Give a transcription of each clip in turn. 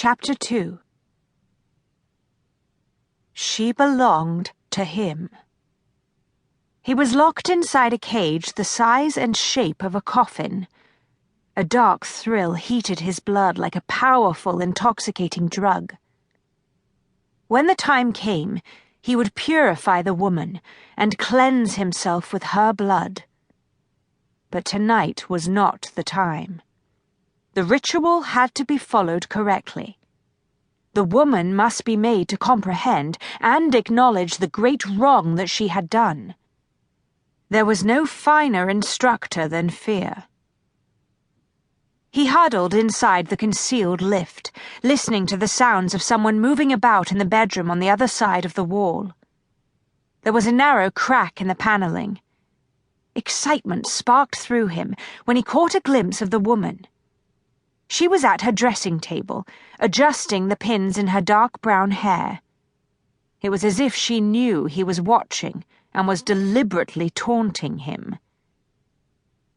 Chapter 2. She belonged to him. He was locked inside a cage the size and shape of a coffin. A dark thrill heated his blood like a powerful, intoxicating drug. When the time came, he would purify the woman and cleanse himself with her blood. But tonight was not the time. The ritual had to be followed correctly. The woman must be made to comprehend and acknowledge the great wrong that she had done. There was no finer instructor than fear. He huddled inside the concealed lift, listening to the sounds of someone moving about in the bedroom on the other side of the wall. There was a narrow crack in the paneling. Excitement sparked through him when he caught a glimpse of the woman. She was at her dressing table, adjusting the pins in her dark brown hair. It was as if she knew he was watching and was deliberately taunting him.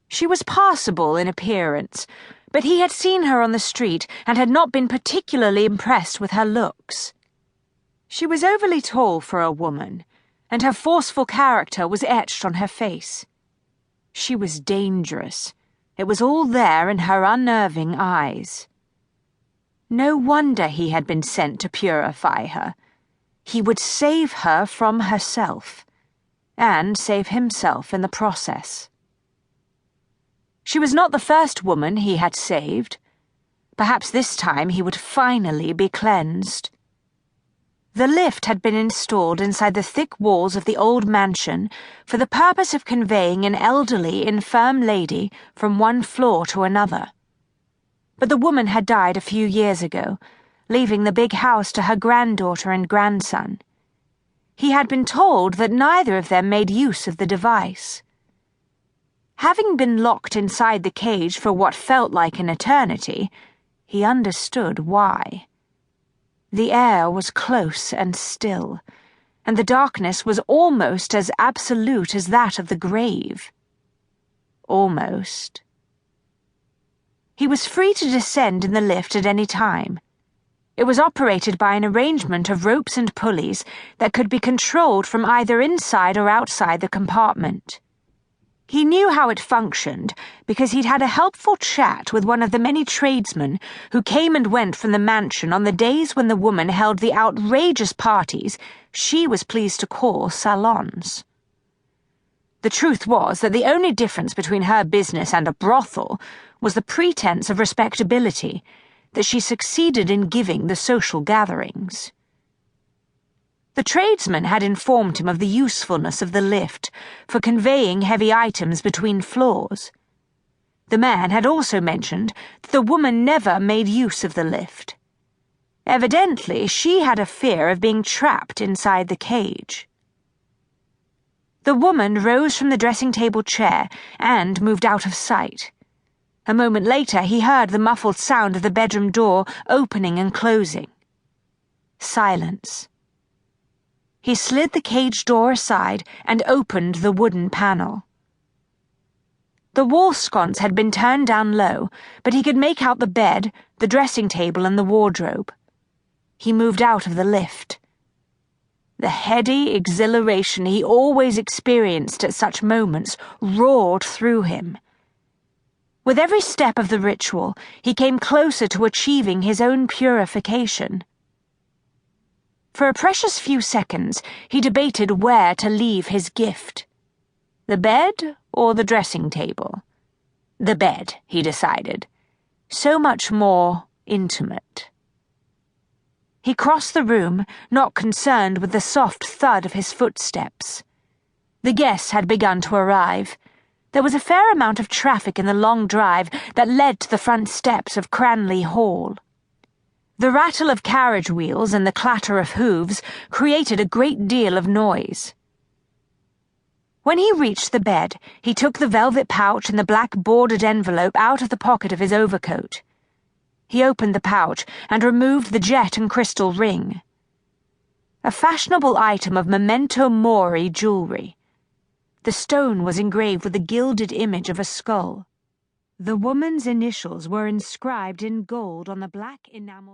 She was passable in appearance, but he had seen her on the street and had not been particularly impressed with her looks. She was overly tall for a woman, and her forceful character was etched on her face. She was dangerous. It was all there in her unnerving eyes. No wonder he had been sent to purify her. He would save her from herself, and save himself in the process. She was not the first woman he had saved. Perhaps this time he would finally be cleansed. The lift had been installed inside the thick walls of the old mansion for the purpose of conveying an elderly, infirm lady from one floor to another. But the woman had died a few years ago, leaving the big house to her granddaughter and grandson. He had been told that neither of them made use of the device. Having been locked inside the cage for what felt like an eternity, he understood why. The air was close and still, and the darkness was almost as absolute as that of the grave. Almost. He was free to descend in the lift at any time. It was operated by an arrangement of ropes and pulleys that could be controlled from either inside or outside the compartment. He knew how it functioned because he'd had a helpful chat with one of the many tradesmen who came and went from the mansion on the days when the woman held the outrageous parties she was pleased to call salons. The truth was that the only difference between her business and a brothel was the pretense of respectability that she succeeded in giving the social gatherings. The tradesman had informed him of the usefulness of the lift for conveying heavy items between floors. The man had also mentioned that the woman never made use of the lift. Evidently, she had a fear of being trapped inside the cage. The woman rose from the dressing-table chair and moved out of sight. A moment later, he heard the muffled sound of the bedroom door opening and closing. Silence. He slid the cage door aside and opened the wooden panel. The wall sconce had been turned down low, but he could make out the bed, the dressing table, and the wardrobe. He moved out of the lift. The heady exhilaration he always experienced at such moments roared through him. With every step of the ritual, he came closer to achieving his own purification. For a precious few seconds, he debated where to leave his gift. The bed or the dressing table? The bed, he decided. So much more intimate. He crossed the room, not concerned with the soft thud of his footsteps. The guests had begun to arrive. There was a fair amount of traffic in the long drive that led to the front steps of Cranley Hall. The rattle of carriage wheels and the clatter of hooves created a great deal of noise. When he reached the bed, he took the velvet pouch and the black bordered envelope out of the pocket of his overcoat. He opened the pouch and removed the jet and crystal ring. A fashionable item of memento mori jewelry. The stone was engraved with a gilded image of a skull. The woman's initials were inscribed in gold on the black enamel.